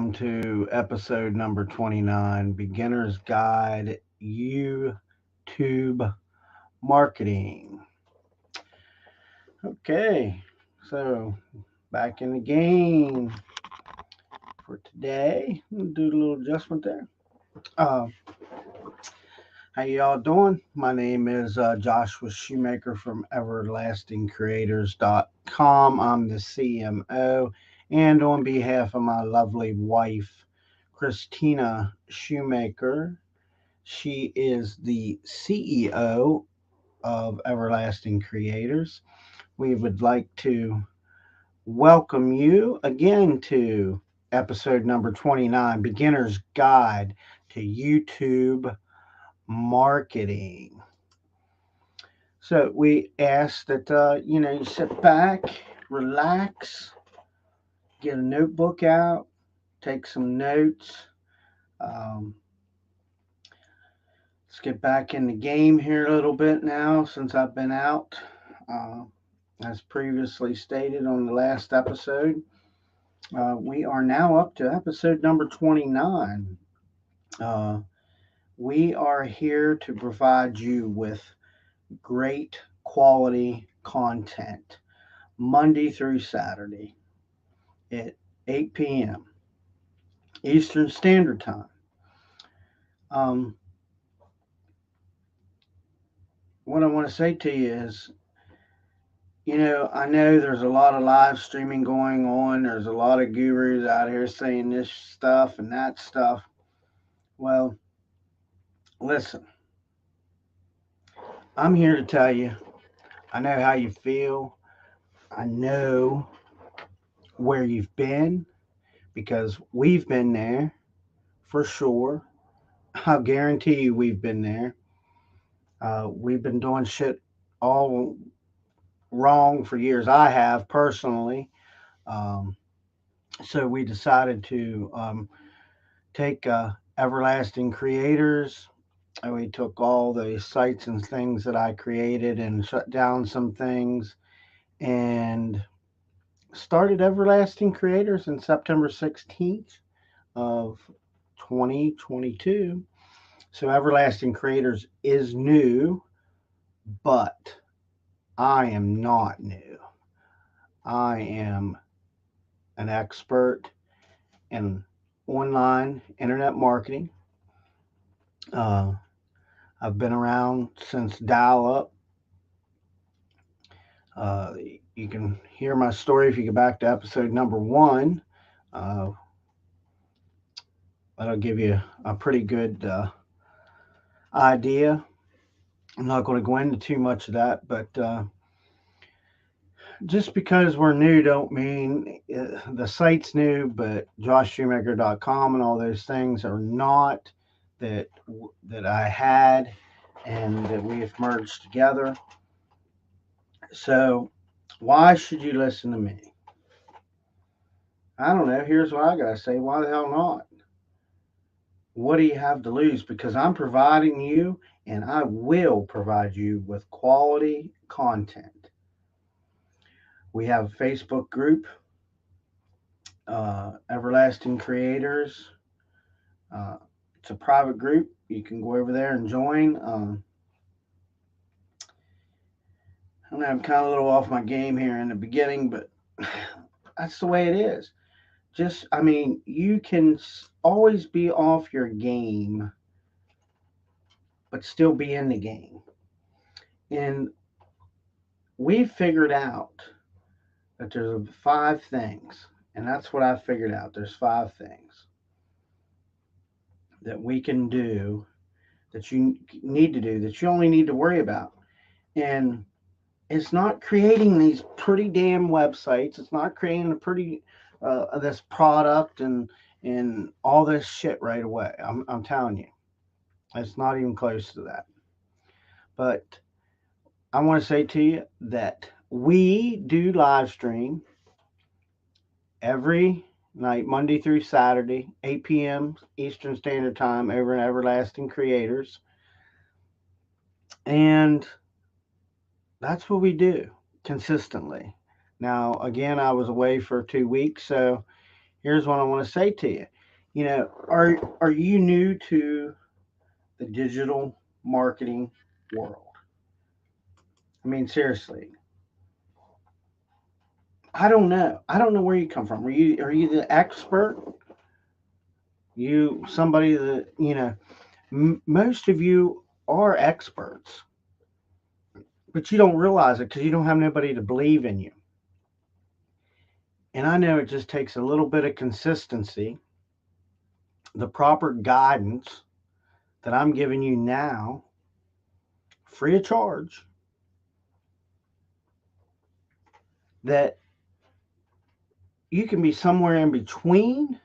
welcome to episode number 29, Beginner's Guide YouTube Marketing. Okay, so back in the game for today. We'll do a little adjustment there. Uh, how y'all doing? My name is Joshua Shoemaker from everlastingcreators.com. I'm the CMO, and on behalf of my lovely wife, Christina Shoemaker, she is the CEO of Everlasting Creators. We would like to welcome you again to episode number 29, Beginner's Guide to YouTube Marketing. So we ask that you sit back, relax, get a notebook out, take some notes. Let's get back in the game here a little bit now since I've been out. As previously stated on the last episode, we are now up to episode number 29. We are here to provide you with great quality content Monday through Saturday at 8 p.m. Eastern Standard Time. What I want to say to you is, I know there's a lot of live streaming going on. There's a lot of gurus out here saying this stuff and that stuff. Well, listen, I'm here to tell you, I know how you feel. I know where you've been because we've been there for sure. I'll guarantee you we've been there. We've been doing shit all wrong for years. I have personally. Um, so we decided to take Everlasting Creators. And we took all the sites and things that I created and shut down some things and started Everlasting Creators in September 16th of 2022. So Everlasting Creators is new, but I am not new. I am an expert in online internet marketing. I've been around since dial up. You can hear my story if you go back to episode number 1. That'll give you a pretty good idea. I'm not going to go into too much of that, but just because we're new don't mean the site's new, but joshshoemaker.com and all those things are not that I had and that we have merged together. So why should you listen to me? I don't know. Here's what I got to say. Why the hell not? What do you have to lose? Because I'm providing you and I will provide you with quality content. We have a Facebook group, Everlasting Creators. It's a private group. You can go over there and join. I'm kind of a little off my game here in the beginning, but that's the way it is. You can always be off your game, but still be in the game. And we've figured out that there's 5 things, and that's what I figured out. There's 5 things that we can do, that you need to do, that you only need to worry about. And it's not creating these pretty damn websites. It's not creating a pretty this product and all this shit right away. I'm telling you, it's not even close to that. But I want to say to you that we do live stream every night, Monday through Saturday, 8 p.m. Eastern Standard Time over in Everlasting Creators. And that's what we do consistently. Now, again, I was away for 2 weeks, so here's what I want to say to you. Are you new to the digital marketing world? I mean, seriously, I don't know. I don't know where you come from. Are you the expert? You somebody that most of you are experts, but you don't realize it because you don't have nobody to believe in you. And I know it just takes a little bit of consistency, the proper guidance that I'm giving you now, free of charge, that you can be somewhere in between.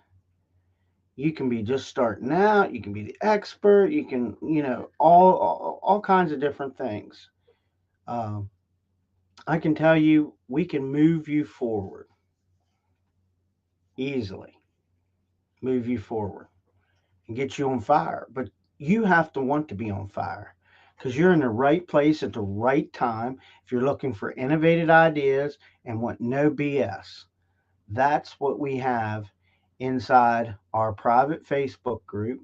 You can be just starting out. You can be the expert. You can, all kinds of different things. Um, I can tell you, we can move you forward easily, move you forward and get you on fire. But you have to want to be on fire because you're in the right place at the right time. If you're looking for innovative ideas and want no BS, that's what we have inside our private Facebook group.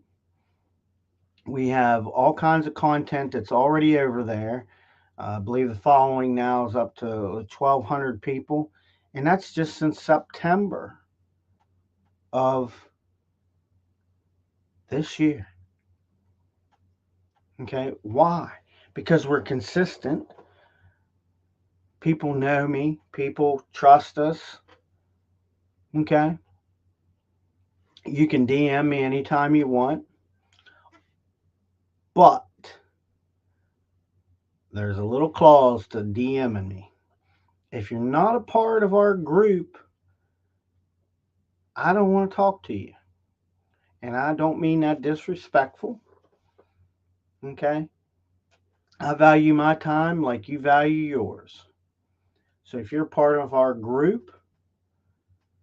We have all kinds of content that's already over there. I believe the following now is up to 1,200 people, and that's just since September of this year. Okay, why? Because we're consistent. People know me, people trust us. Okay, you can DM me anytime you want, but there's a little clause to DMing me. If you're not a part of our group, I don't want to talk to you. And I don't mean that disrespectful. Okay? I value my time like you value yours. So if you're part of our group,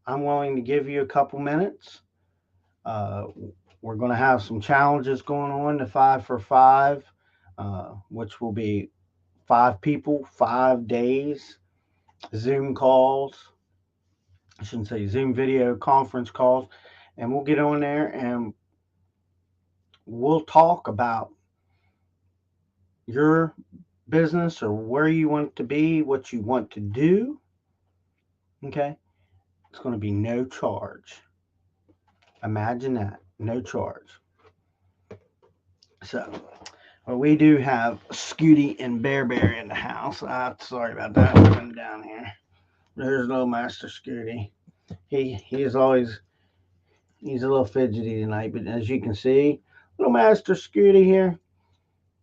I'm willing to give you a couple minutes. Uh, we're going to have some challenges going on, the 5 for 5, which will be 5 people, 5 days, Zoom calls. I shouldn't say Zoom video conference calls. And we'll get on there and we'll talk about your business or where you want to be, what you want to do. Okay? It's going to be no charge. Imagine that. No charge. So, well, we do have Scooty and Bear Bear in the house. Sorry about that. Come down here. There's little Master Scooty. He is always he's a little fidgety tonight, but as you can see, little Master Scooty here.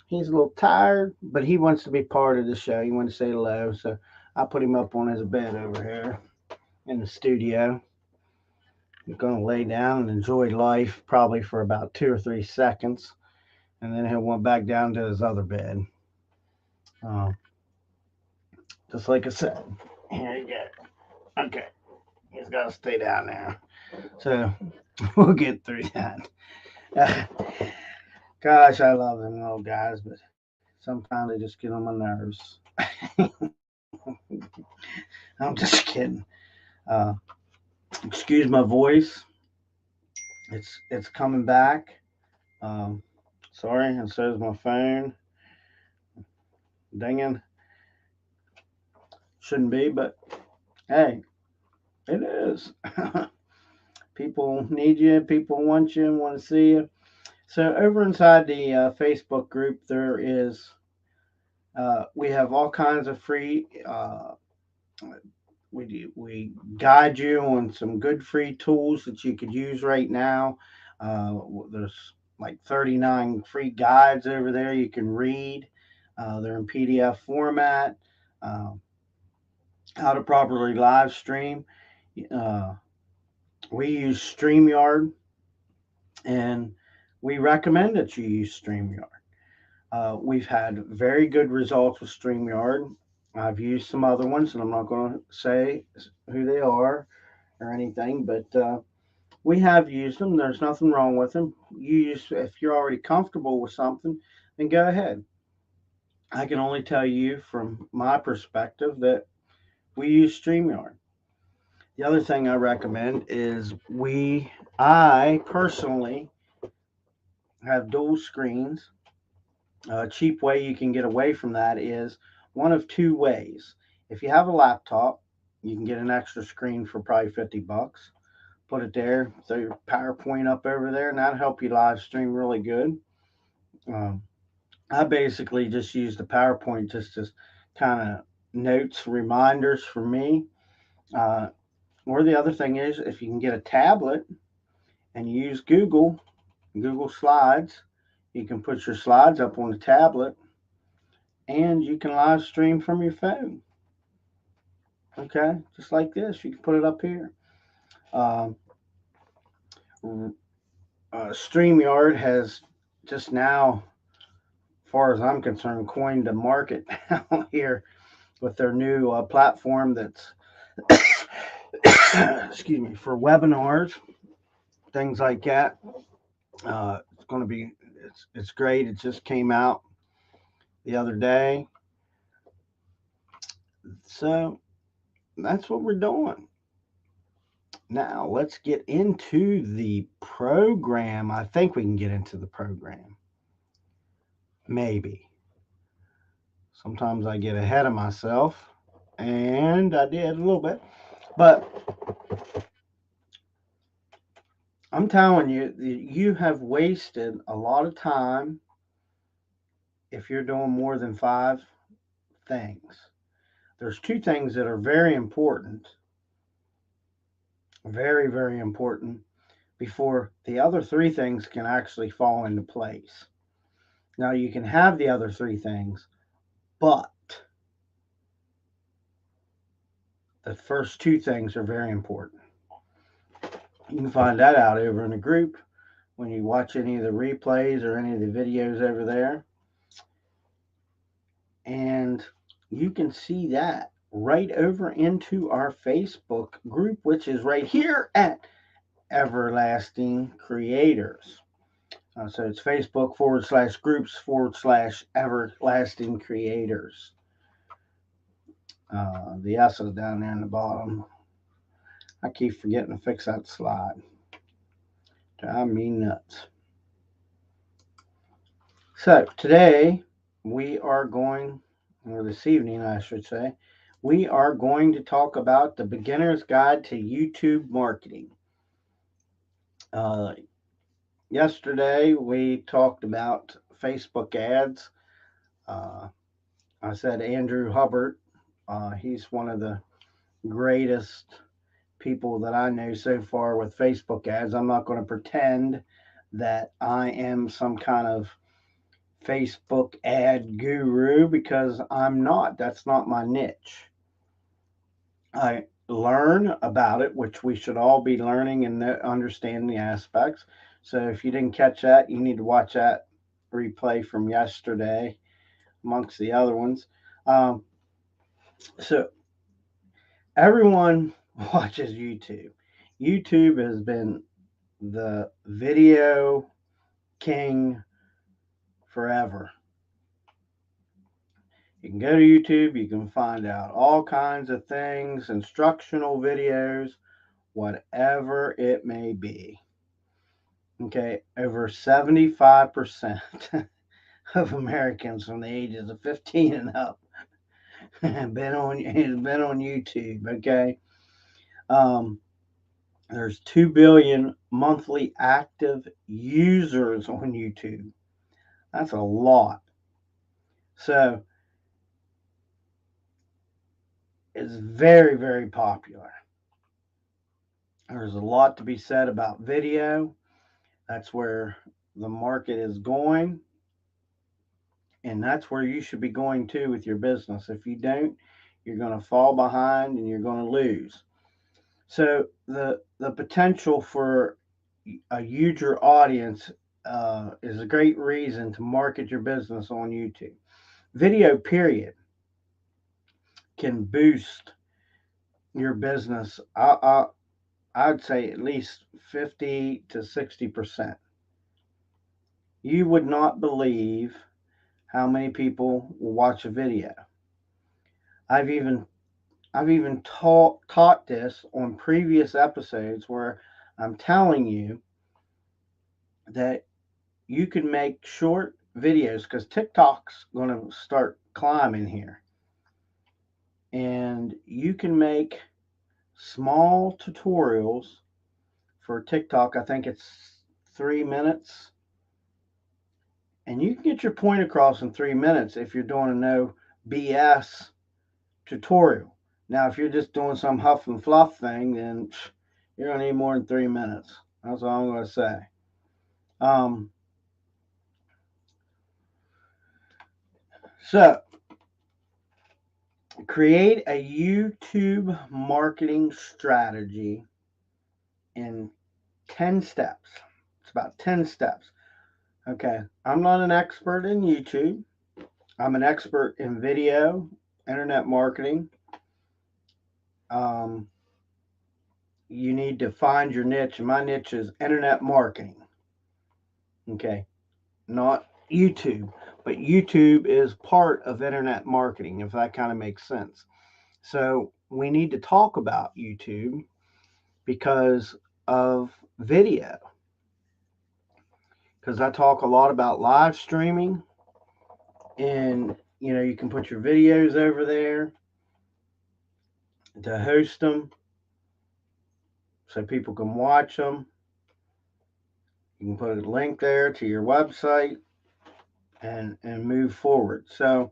He's a little tired, but he wants to be part of the show. He wants to say hello, so I put him up on his bed over here in the studio. He's going to lay down and enjoy life probably for about 2 or 3 seconds, and then he'll went back down to his other bed. Uh, just like I said, here you go. Okay, he's got to stay down there. So we'll get through that. Uh, Gosh, I love them little guys, but sometimes they just get on my nerves. I'm just kidding. Uh, Excuse my voice. It's coming back. Um, Sorry, and so is my phone. Dinging. Shouldn't be, but hey, it is. People need you. People want you and want to see you. So over inside the Facebook group, there is we have all kinds of free. We guide you on some good free tools that you could use right now. There's like 39 free guides over there you can read. They're in PDF format. Uh, how to properly live stream. Uh, we use StreamYard, and we recommend that you use StreamYard. We've had very good results with StreamYard. I've used some other ones, and I'm not going to say who they are or anything, but we have used them. There's nothing wrong with them. If you're already comfortable with something, then go ahead. I can only tell you from my perspective that we use StreamYard. The other thing I recommend is I personally have dual screens. A cheap way you can get away from that is one of two ways. If you have a laptop, you can get an extra screen for probably $50. Put it there, throw your PowerPoint up over there, and that'll help you live stream really good. Um, I basically just use the PowerPoint just as kind of notes, reminders for me. Uh, or the other thing is, if you can get a tablet and you use Google Slides, you can put your slides up on the tablet and you can live stream from your phone. Okay, just like this. You can put it up here. Um, StreamYard has just now, as far as I'm concerned, coined the market out here with their new platform that's, excuse me, for webinars, things like that. It's going to be, it's great. It just came out the other day. So that's what we're doing. Now let's get into the program. I think we can get into the program. Maybe. Sometimes I get ahead of myself, and I did a little bit. But I'm telling you, you have wasted a lot of time if you're doing more than 5 things. There's 2 things that are very important, very, very important, before the other 3 things can actually fall into place. Now, you can have the other 3 things, but the first 2 things are very important. You can find that out over in the group when you watch any of the replays or any of the videos over there. And you can see that right over into our Facebook group, which is right here at Everlasting Creators. So it's Facebook.com/groups/Everlasting Creators. The S is down there in the bottom. I keep forgetting to fix that slide. Drive me nuts. So today we are going, or this evening I should say, we are going to talk about the beginner's guide to YouTube marketing. Yesterday we talked about Facebook ads. I said Andrew Hubbard. He's one of the greatest people that I know so far with Facebook ads. I'm not going to pretend that I am some kind of Facebook ad guru because I'm not. That's not my niche. I learn about it, which we should all be learning and understanding the aspects. So if you didn't catch that, you need to watch that replay from yesterday, amongst the other ones. So everyone watches YouTube. YouTube has been the video king forever. You can go to YouTube, you can find out all kinds of things, instructional videos, whatever it may be. Okay, over 75% of Americans from the ages of 15 and up have been on YouTube. Okay, there's 2 billion monthly active users on YouTube. That's a lot. So it's very, very popular. There's a lot to be said about video. That's where the market is going. And that's where you should be going to with your business. If you don't, you're going to fall behind and you're going to lose. So the potential for a huger audience is a great reason to market your business on YouTube. Video, period, can boost your business. I'd say at least 50 to 60%. You would not believe how many people will watch a video. I've even I've even taught this on previous episodes where I'm telling you that you can make short videos because TikTok's going to start climbing here. And you can make small tutorials for TikTok. I think it's 3 minutes. And you can get your point across in 3 minutes if you're doing a no BS tutorial. Now, if you're just doing some huff and fluff thing, then you're going to need more than 3 minutes. That's all I'm going to say. Um, so, create a YouTube marketing strategy in 10 steps. It's about 10 steps. Okay, I'm not an expert in YouTube. I'm an expert in video, internet marketing. Um, you need to find your niche, and my niche is internet marketing. Okay, not YouTube, but YouTube is part of internet marketing, if that kind of makes sense. So we need to talk about YouTube because of video. Because I talk a lot about live streaming, and you can put your videos over there to host them so people can watch them. You can put a link there to your website and move forward. So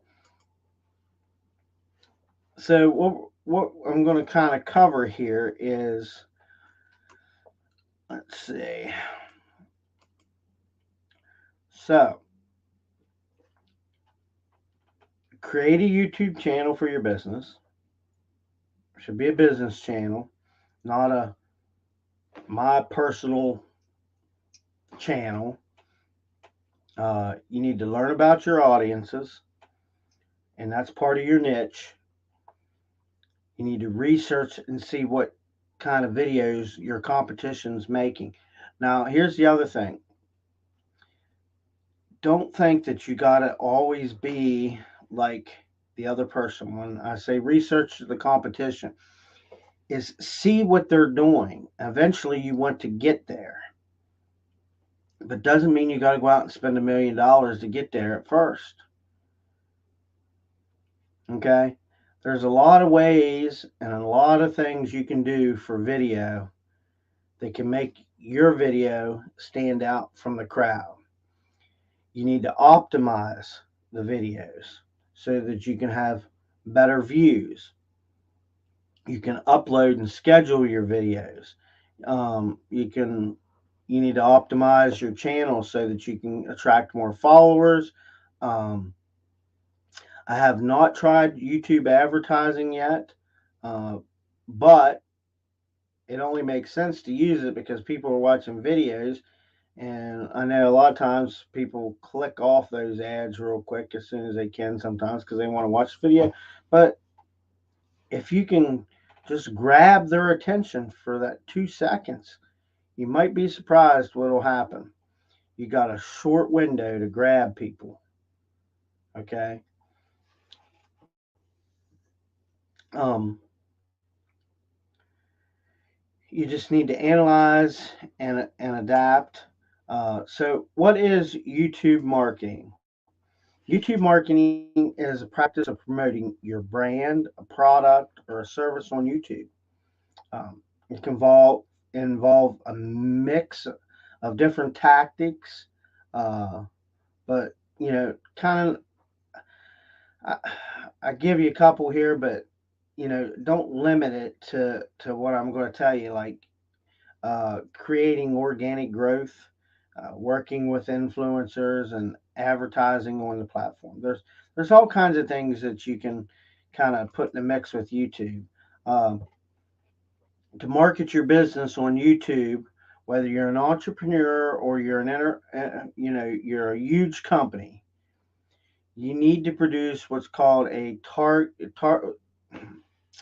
what I'm going to kind of cover here is, let's see. So, create a YouTube channel for your business. It should be a business channel, not a my personal channel. You need to learn about your audiences, and that's part of your niche. You need to research and see what kind of videos your competition's making. Now, here's the other thing. Don't think that you got to always be like the other person. When I say research the competition, is see what they're doing. Eventually, you want to get there, but doesn't mean you got to go out and spend $1 million to get there at first. Okay, there's a lot of ways and a lot of things you can do for video that can make your video stand out from the crowd. You need to optimize the videos so that you can have better views. You can upload and schedule your videos. You need to optimize your channel so that you can attract more followers. Um, I have not tried YouTube advertising yet, but it only makes sense to use it because people are watching videos. And I know a lot of times people click off those ads real quick as soon as they can sometimes because they want to watch the video. But if you can just grab their attention for that 2 seconds, you might be surprised what will happen. You got a short window to grab people. Okay. Um, you just need to analyze and adapt. So, what is YouTube marketing? YouTube marketing is a practice of promoting your brand, a product, or a service on YouTube. It can involve a mix of different tactics, uh, but kind of I, I give you a couple here, but don't limit it to what I'm going to tell you, like creating organic growth, working with influencers, and advertising on the platform. There's all kinds of things that you can kind of put in the mix with YouTube. Um, to market your business on YouTube, whether you're an entrepreneur or you're you're a huge company, you need to produce what's called a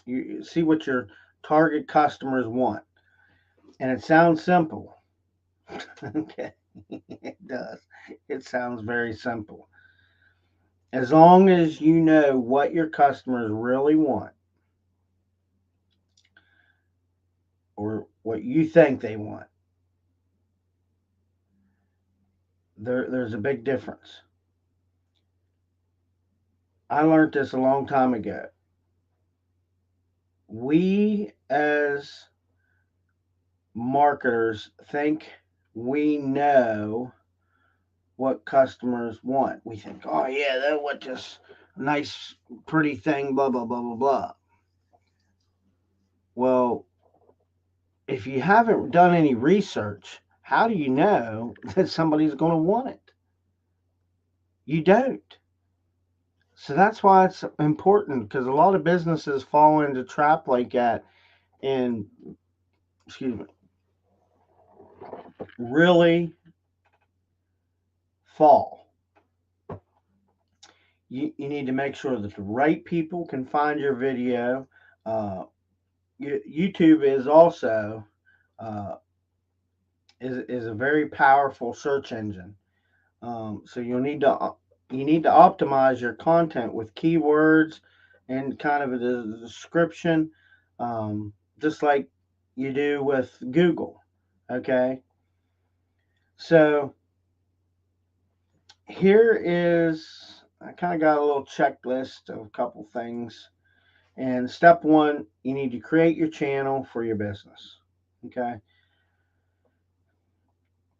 you see what your target customers want, and it sounds simple. Okay, it does. It sounds very simple. As long as you know what your customers really want, or what you think they want. There's a big difference. I learned this a long time ago. We as marketers think we know what customers want. We think, oh yeah, they want this nice, pretty thing, blah blah blah blah blah. Well, if you haven't done any research, how do you know that somebody's going to want it? You don't. So that's why it's important, because a lot of businesses fall into trap like that and, excuse me, really fall. You need to make sure that the right people can find your video. Uh, YouTube is also uh, is a very powerful search engine. So you need to optimize your content with keywords and kind of the description, just like you do with Google. Okay, so here is, I kind of got a little checklist of a couple things. And step one, you need to create your channel for your business. Okay,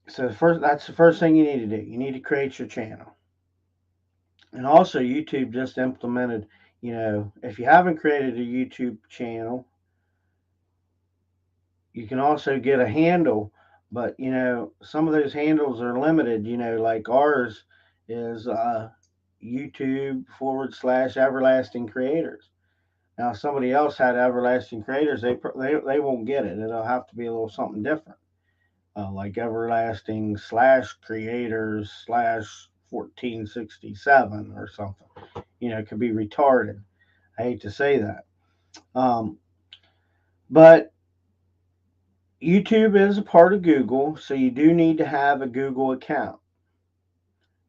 so that's the first thing you need to do. You need to create your channel. And also, YouTube just implemented, if you haven't created a YouTube channel, you can also get a handle. But, some of those handles are limited, like ours is YouTube / everlasting creators. Now, if somebody else had everlasting creators, they won't get it. It'll have to be a little something different, like everlasting / creators / 1467 or something. It could be retarded. I hate to say that. Um, but YouTube is a part of Google, so you do need to have a Google account.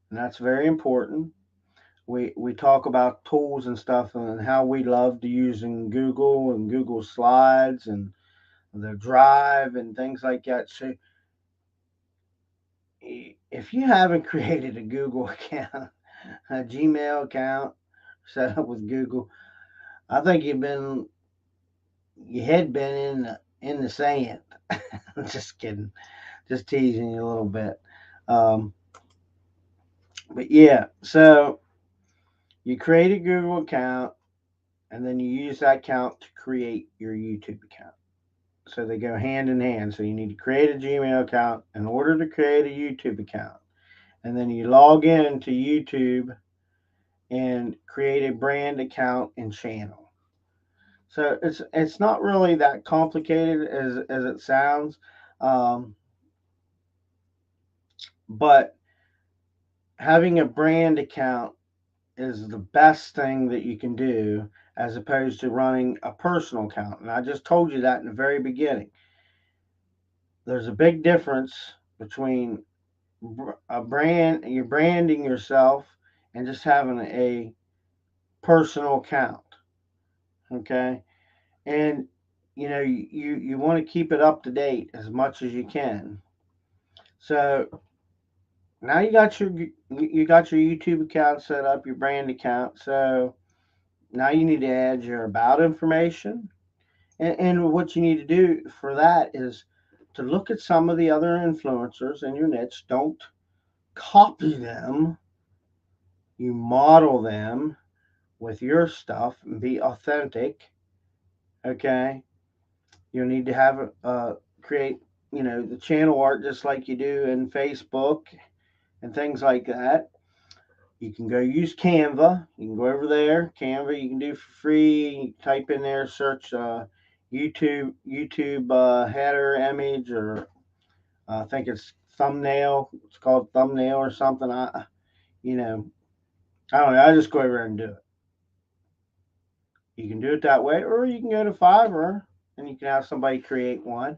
And that's very important. We talk about tools and stuff and how we love to using Google and Google Slides and the Drive and things like that. So if you haven't created a Google account, a Gmail account set up with Google, I think your head been in the sand. Just kidding, just teasing you a little bit. Um, but yeah, so you create a Google account, and then you use that account to create your YouTube account. So they go hand in hand. So you need to create a Gmail account in order to create a YouTube account. And then you log in to YouTube and create a brand account and channel. So it's not really that complicated as it sounds, um, but having a brand account is the best thing that you can do as opposed to running a personal account. And I just told you that in the very beginning. There's a big difference between a brand, you're branding yourself, and just having a personal account. Okay, and you want to keep it up to date as much as you can. So now you got your YouTube account set up, your brand account. So now you need to add your about information, and what you need to do for that is to look at some of the other influencers in your niche. Don't copy them. You model them with your stuff and be authentic. Okay, you'll need to have create the channel art just like you do in Facebook and things like that. You can go use Canva. You can go over there. Canva you can do for free. Type in there, search YouTube header image, or I think it's thumbnail. It's called thumbnail or something. You know I don't know. I just go over and do it. You can do it that way, or you can go to Fiverr and you can have somebody create one.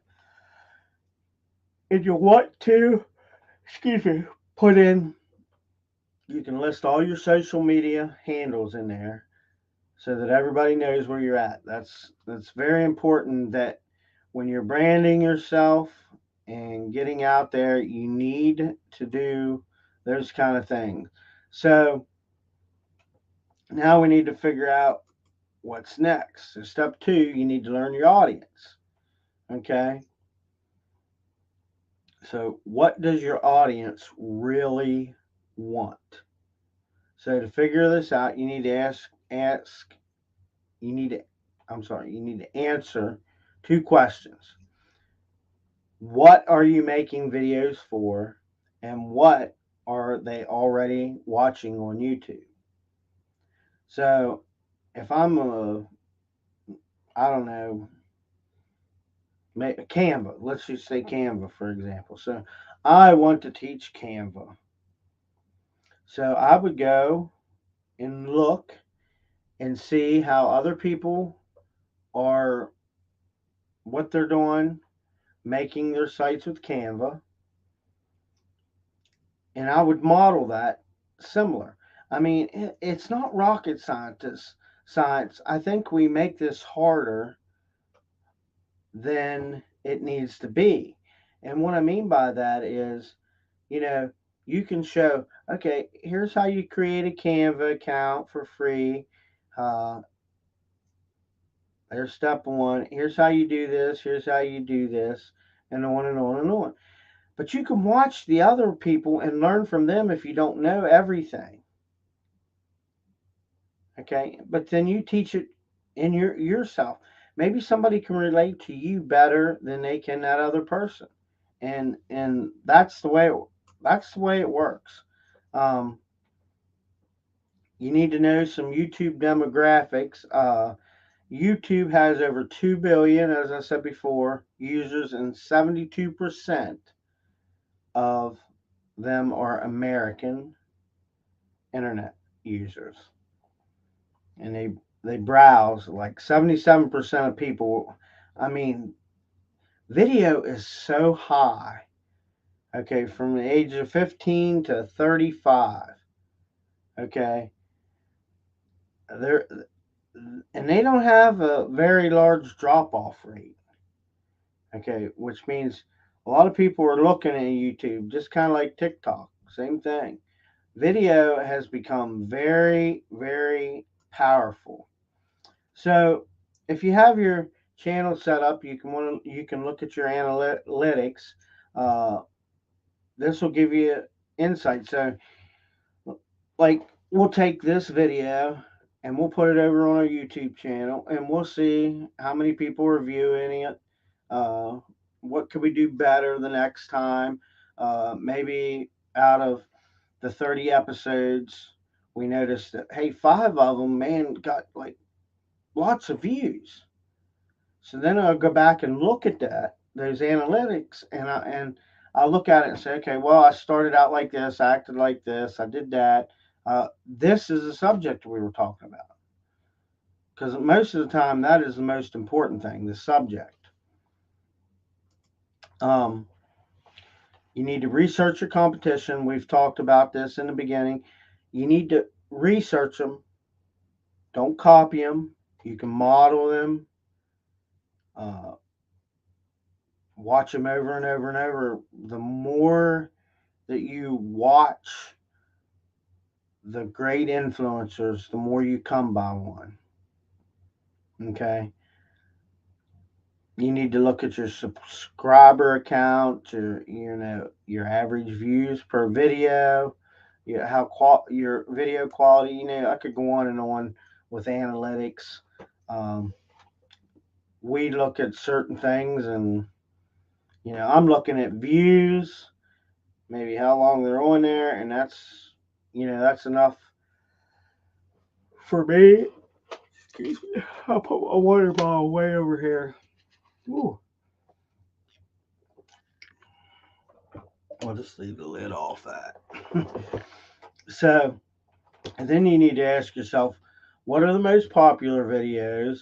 If you want to, excuse me, put in, you can list all your social media handles in there so that everybody knows where you're at. That's very important that when you're branding yourself and getting out there, you need to do those kind of things. So now we need to figure out what's next. So step two, you need to learn your audience. Okay. So what does your audience really want? So to figure this out, you need to you need to, you need to answer two questions. What are you making videos for? And what are they already watching on YouTube? So if I'm I don't know, Canva, let's just say Canva, for example. So I want to teach Canva. So I would go and look and see how other people are, what they're doing, making their sites with Canva, and I would model that similar. I mean, it's not rocket science. I think we make this harder than it needs to be. And what I mean by that is, you know, you can show, okay, here's how you create a Canva account for free. Uh, there's step one. Here's how you do this. Here's how you do this, and on and on and on. But you can watch the other people and learn from them if you don't know everything. Okay, but then you teach it in yourself. Maybe somebody can relate to you better than they can that other person, and that's the way it works. Um, you need to know some YouTube demographics. YouTube has over 2 billion, as I said before, users, and 72% of them are American internet users, and they browse like 77% of people. I mean, video is so high. Okay, from the age of 15 to 35. Okay, they're and they don't have a very large drop off rate. Okay, which means a lot of people are looking at YouTube, just kind of like TikTok. Same thing. Video has become very, very powerful. So if you have your channel set up, you can look at your analytics. Uh, this will give you insight. So like we'll take this video and we'll put it over on our YouTube channel and we'll see how many people are viewing it. Uh, what could we do better the next time? Maybe out of the 30 episodes, we noticed that, hey, five of them, man, got like lots of views. So then I'll go back and look at those analytics, and I'll look at it and say, okay, well, I started out like this, I acted like this, I did that. This is the subject we were talking about. Because most of the time, that is the most important thing, the subject. Um, you need to research your competition. We've talked about this in the beginning. You need to research them. Don't copy them. You can model them. Uh, watch them over and over and over. The more that you watch the great influencers, the more you come by one. Okay. You need to look at your subscriber count, your average views per video, your video quality. I could go on and on with analytics. Um, we look at certain things, and I'm looking at views, maybe how long they're on there, and that's enough for me. Excuse me. I'll put a water bottle way over here. Ooh. I'll just leave the lid off that. So, and then you need to ask yourself, what are the most popular videos?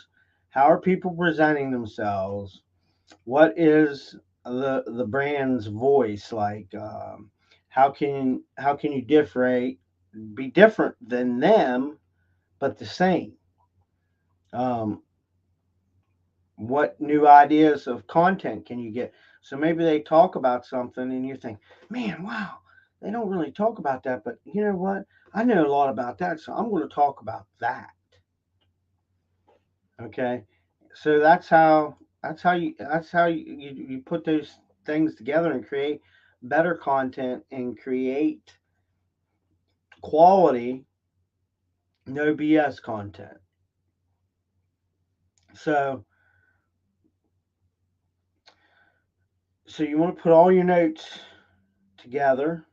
How are people presenting themselves? What is the brand's voice like? How can you be different than them, but the same? Um, What new ideas of content can you get? So maybe they talk about something and you think, man, wow, they don't really talk about that, but you know what? I know a lot about that, so I'm going to talk about that. Okay, so that's how you put those things together and create better content and create quality, no BS content. So so you want to put all your notes together,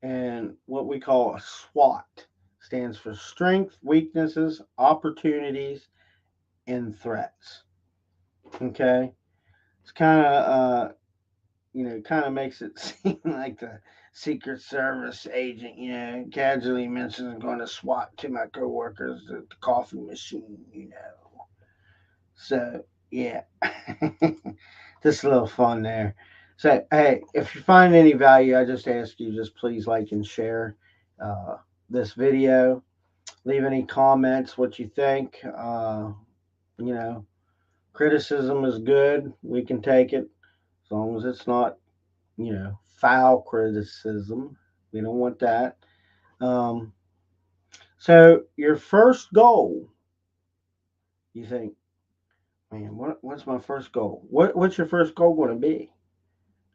and what we call a SWOT stands for strength, weaknesses, opportunities, and threats. Okay, it's kind of kind of makes it seem like the Secret Service agent, casually mentions going to SWAT to my coworkers at the coffee machine. So yeah, just a little fun there. So hey, if you find any value, I just ask you just please like and share uh, this video. Leave any comments, what you think. You know, criticism is good. We can take it as long as it's not, foul criticism. We don't want that. Um, so your first goal, you think, man, what's my first goal? What's your first goal going to be?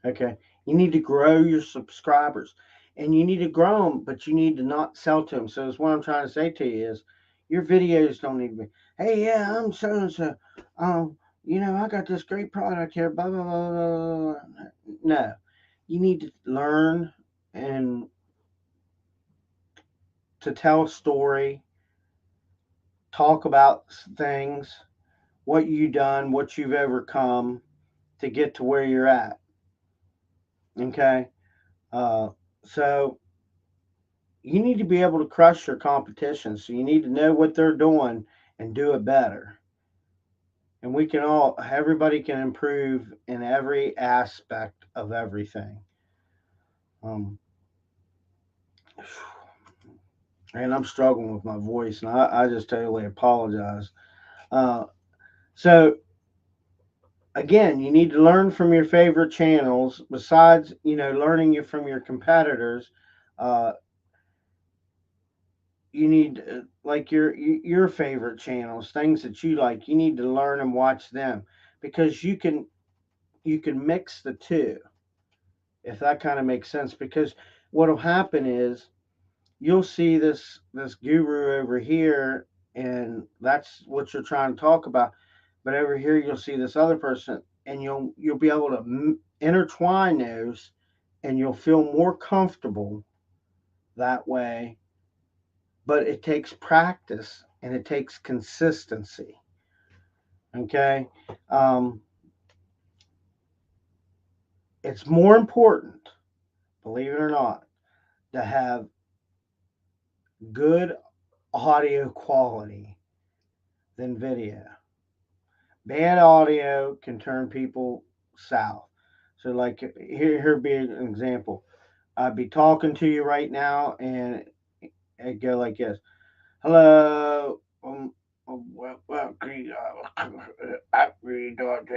Okay, you need to grow your subscribers, and you need to grow them, but you need to not sell to them. So that's what I'm trying to say to you is, your videos don't need to be, hey, yeah, I'm so and so, I got this great product here, blah blah blah blah. Blah. No, you need to learn and to tell a story, talk about things, what you've done, what you've overcome to get to where you're at. Okay, uh, so you need to be able to crush your competition. So you need to know what they're doing and do it better. And everybody can improve in every aspect of everything. Um, and I'm struggling with my voice, and I just totally apologize. Uh, so again, you need to learn from your favorite channels. Besides, learning you from your competitors, uh, you need like your favorite channels, things that you like. You need to learn and watch them because you can mix the two, if that kind of makes sense. Because what'll happen is you'll see this guru over here, and that's what you're trying to talk about. But over here, you'll see this other person, and you'll be able to intertwine those, and you'll feel more comfortable that way. But it takes practice and it takes consistency. Okay, um, it's more important, believe it or not, to have good audio quality than video. Bad audio can turn people south. So, like, here be an example. I'd be talking to you right now, and it go like this: "Hello, I really don't.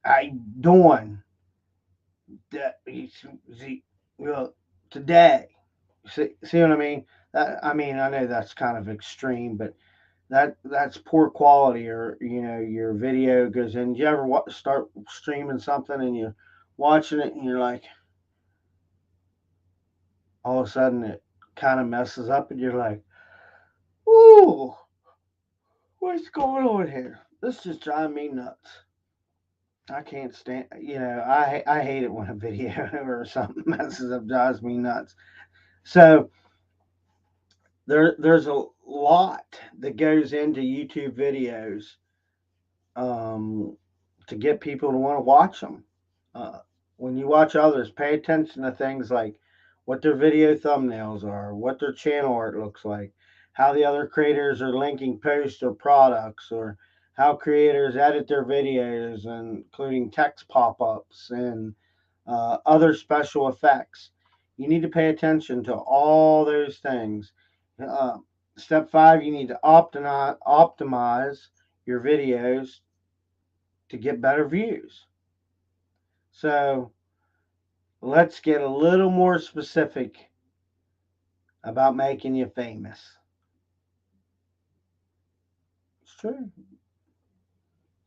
I doing that? Well, today. See what I mean? I know that's kind of extreme, but that's poor quality. Or your video goes in. You ever start streaming something and you're watching it and you're like, all of a sudden it kind of messes up and you're like, ooh, what's going on here? This just drives me nuts. I can't stand. I hate it when a video or something messes up, drives me nuts. So there's a lot that goes into YouTube videos, um, to get people to want to watch them. Uh, when you watch others, pay attention to things like what their video thumbnails are, what their channel art looks like, how the other creators are linking posts or products, or how creators edit their videos, including text pop ups and other special effects. You need to pay attention to all those things. Uh, Step 5, you need to optimize your videos to get better views. So let's get a little more specific about making you famous. It's true.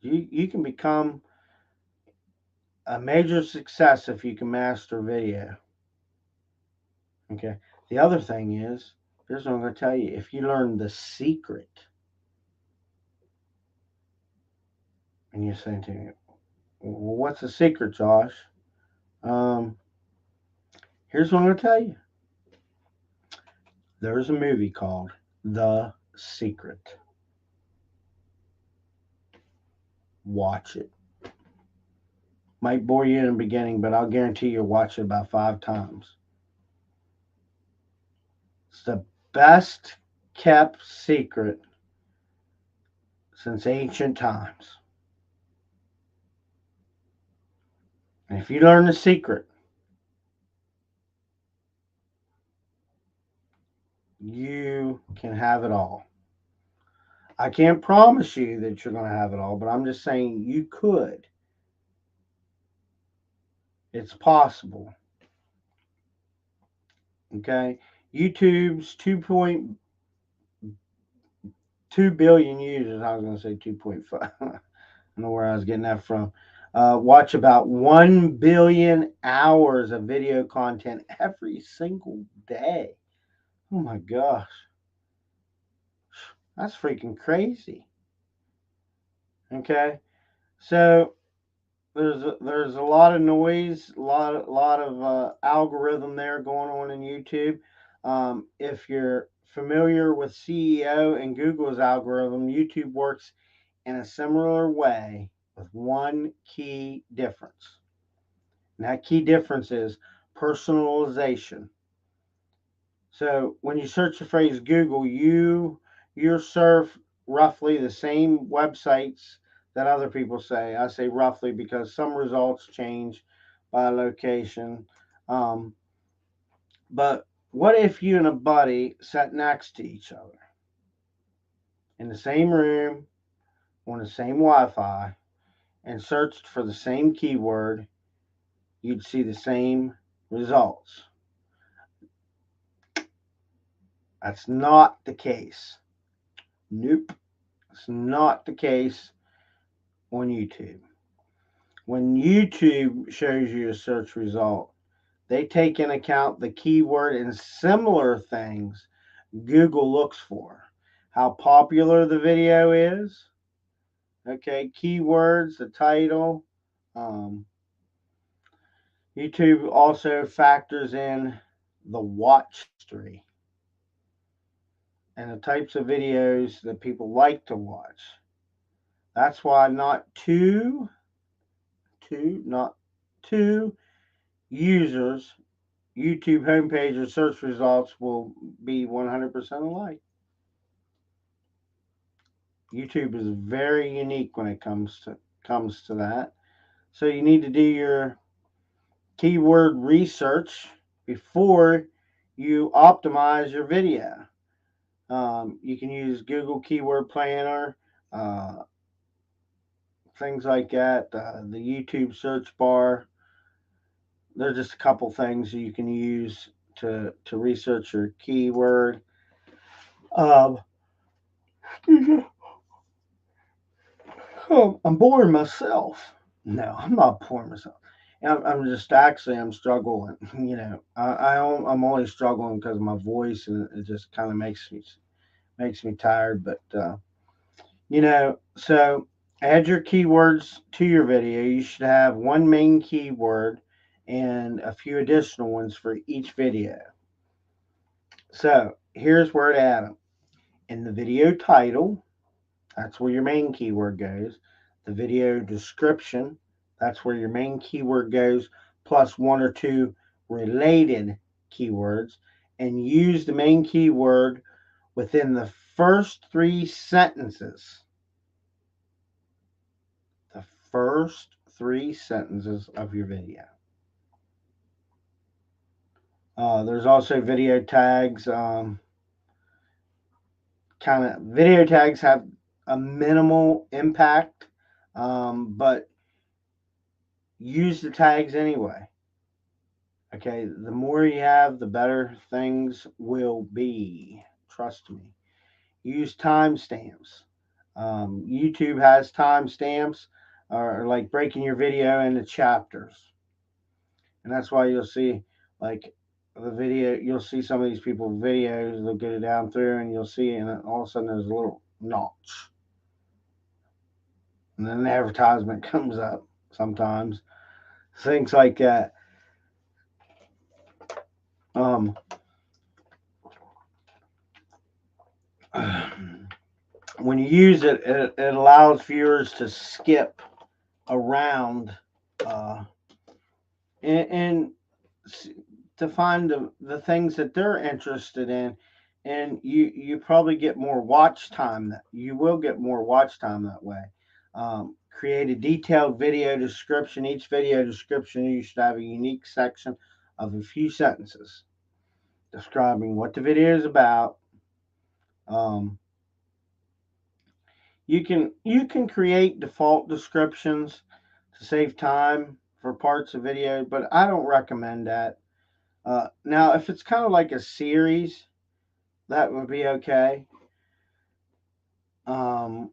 You can become a major success if you can master video. Okay. The other thing is, here's what I'm going to tell you. If you learn the secret, and you're saying to me, well, what's the secret, Josh? Um, Here's what I'm going to tell you. There's a movie called The Secret. Watch it. Might bore you in the beginning, but I'll guarantee you'll watch it about 5 times. It's the best kept secret since ancient times. And if you learn the secret, you can have it all. I can't promise you that you're going to have it all, but I'm just saying you could. It's possible. Okay? YouTube's 2.2 billion users. I was going to say 2.5. I don't know where I was getting that from. Watch about 1 billion hours of video content every single day. Oh my gosh. That's freaking crazy. Okay? So there's a lot of noise, a lot of algorithm there going on in YouTube. If you're familiar with CEO and Google's algorithm, YouTube works in a similar way with one key difference. And that key difference is personalization. So when you search the phrase Google, you're served roughly the same websites that other people say. I say roughly because some results change by location. Um, but what if you and a buddy sat next to each other in the same room on the same Wi-Fi and searched for the same keyword? You'd see the same results. That's not the case. Nope. It's not the case on YouTube. When YouTube shows you a search result, they take in account the keyword and similar things Google looks for. How popular the video is, okay, keywords, the title. YouTube also factors in the watch history and the types of videos that people like to watch. That's why not two users, YouTube homepage or search results will be 100% alike. YouTube is very unique when it comes to that. So you need to do your keyword research before you optimize your video. You can use Google Keyword Planner, uh, things like that, the YouTube search bar. There's just a couple things you can use to research your keyword. Um, oh, I'm boring myself. No, I'm not boring myself. I'm just actually I'm struggling. You know, I'm only struggling because of my voice, and it just kind of makes me tired. But you know, so add your keywords to your video. You should have one main keyword and a few additional ones for each video. So here's where to add them. In the video title, that's where your main keyword goes. The video description, that's where your main keyword goes, plus one or two related keywords. And use the main keyword within the first 3 sentences. The first 3 sentences of your video. There's also video tags. Video tags have a minimal impact. but use the tags anyway. Okay, the more you have, the better things will be. Trust me. Use timestamps. YouTube has timestamps, or like breaking your video into chapters, and that's why you'll see like the video. You'll see some of these people videos. They'll get it down through, and you'll see, and all of a sudden there's a little notch, and then the advertisement comes up. Sometimes things like that. Um, when you use it, it allows viewers to skip around uh, and to find the things that they're interested in, and you probably get more watch time. That you will get more watch time that way. Create a detailed video description. Each video description, you should have a unique section of a few sentences describing what the video is about. um, you can create default descriptions to save time for parts of video, but I don't recommend that. Now, if it's kind of like a series, that would be okay. Um,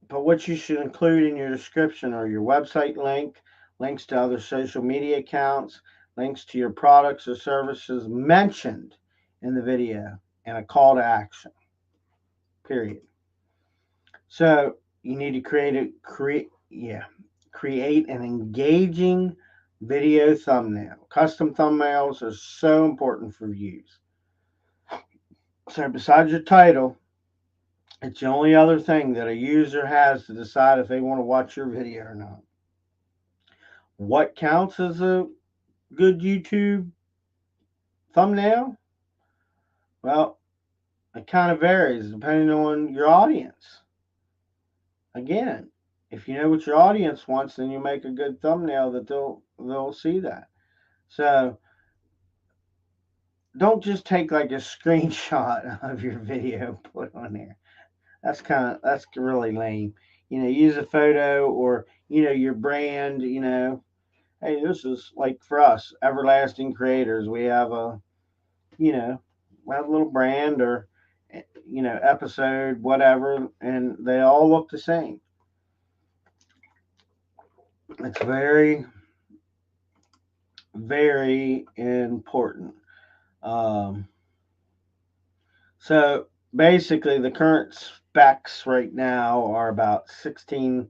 but what you should include in your description are your website link, links to other social media accounts, links to your products or services mentioned in the video, and a call to action. Period. So you need to create an engaging video thumbnail. Custom thumbnails are so important for views. So besides your title, it's the only other thing that a user has to decide if they want to watch your video or not. What counts as a good YouTube thumbnail? Well, it kind of varies depending on your audience. Again, if you know what your audience wants, then you make a good thumbnail that they'll see that. So don't just take like a screenshot of your video and put on there. That's really lame. Use a photo, or your brand. Hey, this is like for us, everlasting creators. We have you know, we have a little brand, or episode, whatever, and they all look the same. It's very, very important. Um, so basically, the current specs right now are about 16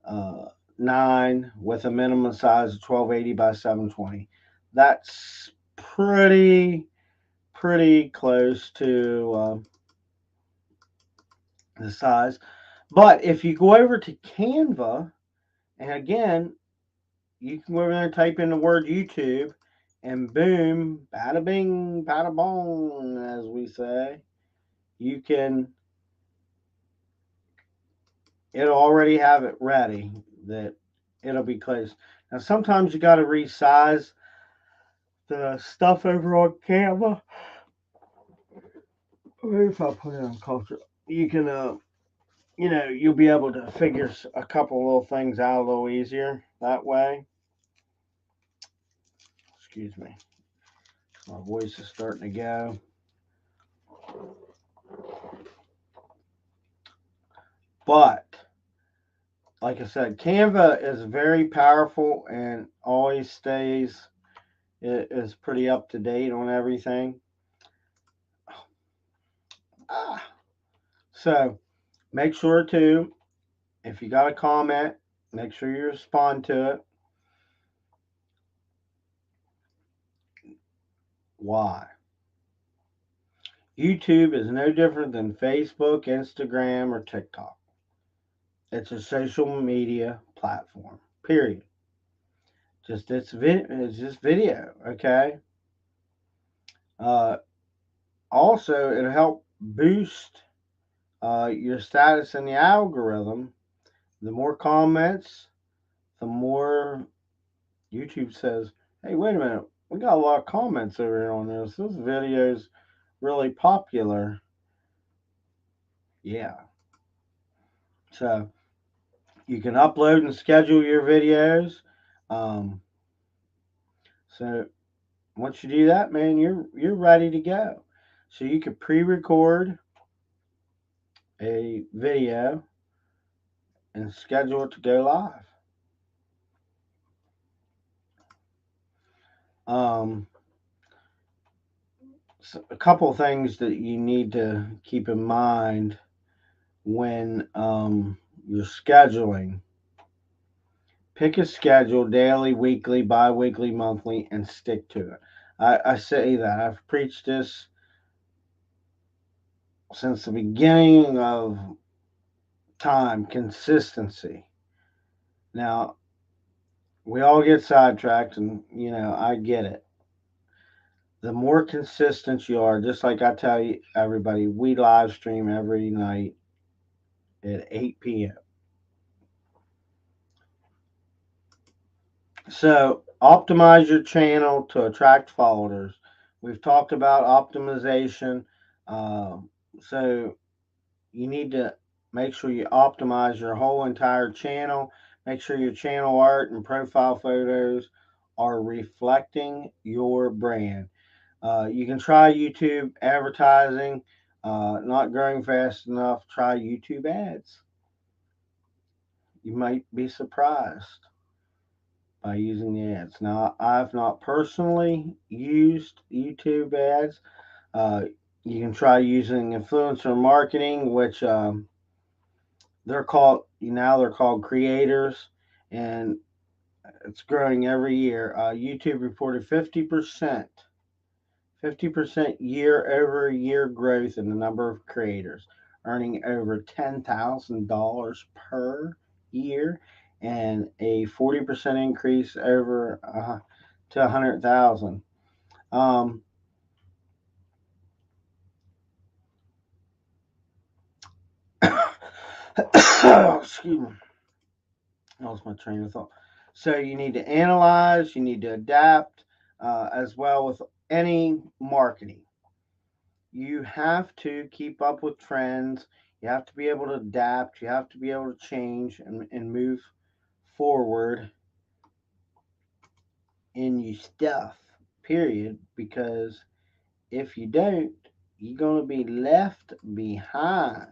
uh, 9 with a minimum size of 1280 by 720. That's pretty close to the size. But if you go over to Canva, and again, you can go over there and type in the word YouTube, and boom, bada bing, bada bong, as we say, you can, it'll already have it ready that it'll be close. Now, sometimes you got to resize the stuff over on Canva. If I put it on culture, you can, you'll be able to figure a couple little things out a little easier that way. Excuse me. My voice is starting to go. But, like I said, Canva is very powerful and always stays, it is pretty up to date on everything. So, make sure to, if you got a comment, make sure you respond to it. Why? YouTube is no different than Facebook, Instagram, or TikTok. It's a social media platform. Period. It's just video. Okay. Uh, Also, it'll help boost your status in the algorithm. The more comments, the more YouTube says, "Hey, wait a minute, we got a lot of comments over here on this. This video's really popular." Yeah. So You can upload and schedule your videos. Um, so once you do that, man, you're ready to go. So you could pre-record a video and schedule it to go live. Um, so a couple things that you need to keep in mind when you're scheduling. Pick a schedule: daily, weekly, bi weekly, monthly, and stick to it. I say that. I've preached this since the beginning of time: consistency. Now, we all get sidetracked, and I get it. The more consistent you are, just like I tell you, everybody, we live stream every night at 8 p.m. So optimize your channel to attract followers. We've talked about optimization. So you need to make sure you optimize your whole entire channel. Make sure your channel art and profile photos are reflecting your brand. You can try YouTube advertising. Not growing fast enough, try YouTube ads. You might be surprised by using the ads. Now, I've not personally used YouTube ads. Uh, you can try using influencer marketing, which they're called creators, and it's growing every year. YouTube reported 50% year-over-year growth in the number of creators, earning over $10,000 per year, and a 40% increase over to 100,000. Um, Excuse me, I lost my train of thought. So you need to analyze, you need to adapt, as well with any marketing. You have to keep up with trends. You have to be able to adapt. You have to be able to change and move forward in your stuff, period. Because if you don't, you're going to be left behind.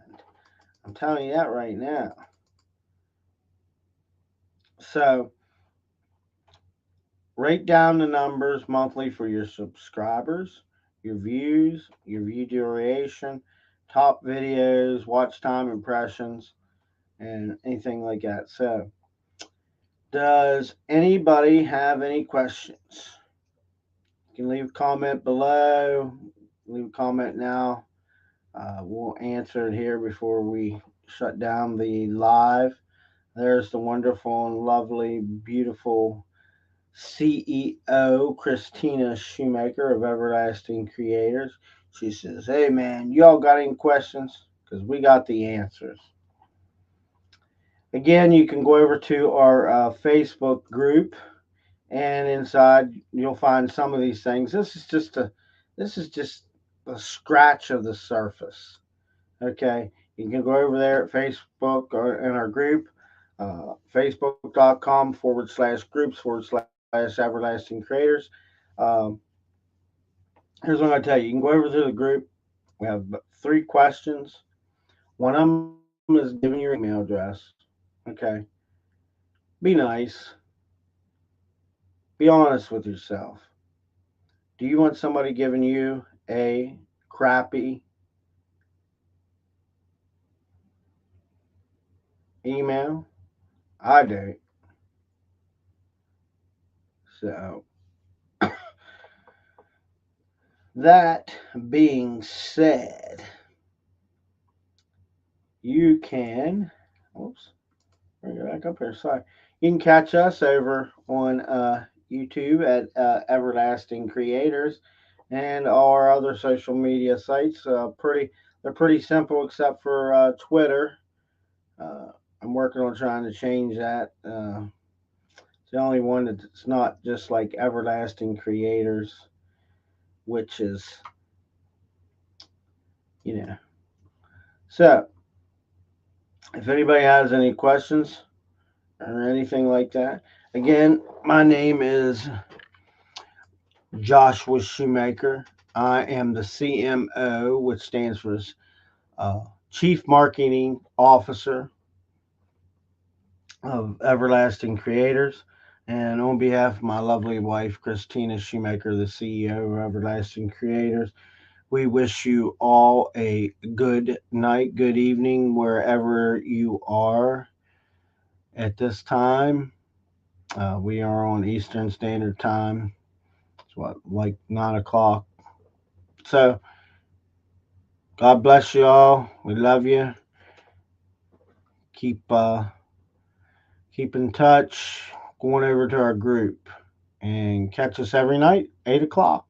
I'm telling you that right now. So, write down the numbers monthly for your subscribers, your views, your view duration, top videos, watch time, impressions, and anything like that. So, does anybody have any questions? You can leave a comment below. Leave a comment now. We'll answer it here before we shut down the live. There's the wonderful and lovely, beautiful CEO Christina Shoemaker of Everlasting Creators. She says, "Hey man, y'all got any questions? Because we got the answers." Again, you can go over to our Facebook group, and inside you'll find some of these things. This is just a scratch of the surface. Okay, you can go over there at Facebook or in our group, facebook.com/groups/everlasting creators. Um, Here's what I'm going to tell you: you can go over to the group. We have 3 questions. One of them is giving your email address. Okay, be nice, be honest with yourself. Do you want somebody giving you a crappy email? I do. So, that being said, you can, oops, bring it back up here. Sorry. You can catch us over on YouTube at Everlasting Creators and our other social media sites. They're pretty simple except for Twitter. Uh, I'm working on trying to change that. It's the only one that's not just like Everlasting Creators, which is, you know. So, if anybody has any questions, or anything like that. Again, my name is Joshua Shoemaker. I am the CMO, which stands for uh, Chief Marketing Officer of Everlasting Creators. And on behalf of my lovely wife, Christina Shoemaker, the CEO of Everlasting Creators, we wish you all a good night, good evening, wherever you are at this time. We are on Eastern Standard Time. It's what, like 9 o'clock. So, God bless you all. We love you. Keep keep in touch. Going over to our group and catch us every night, 8 o'clock.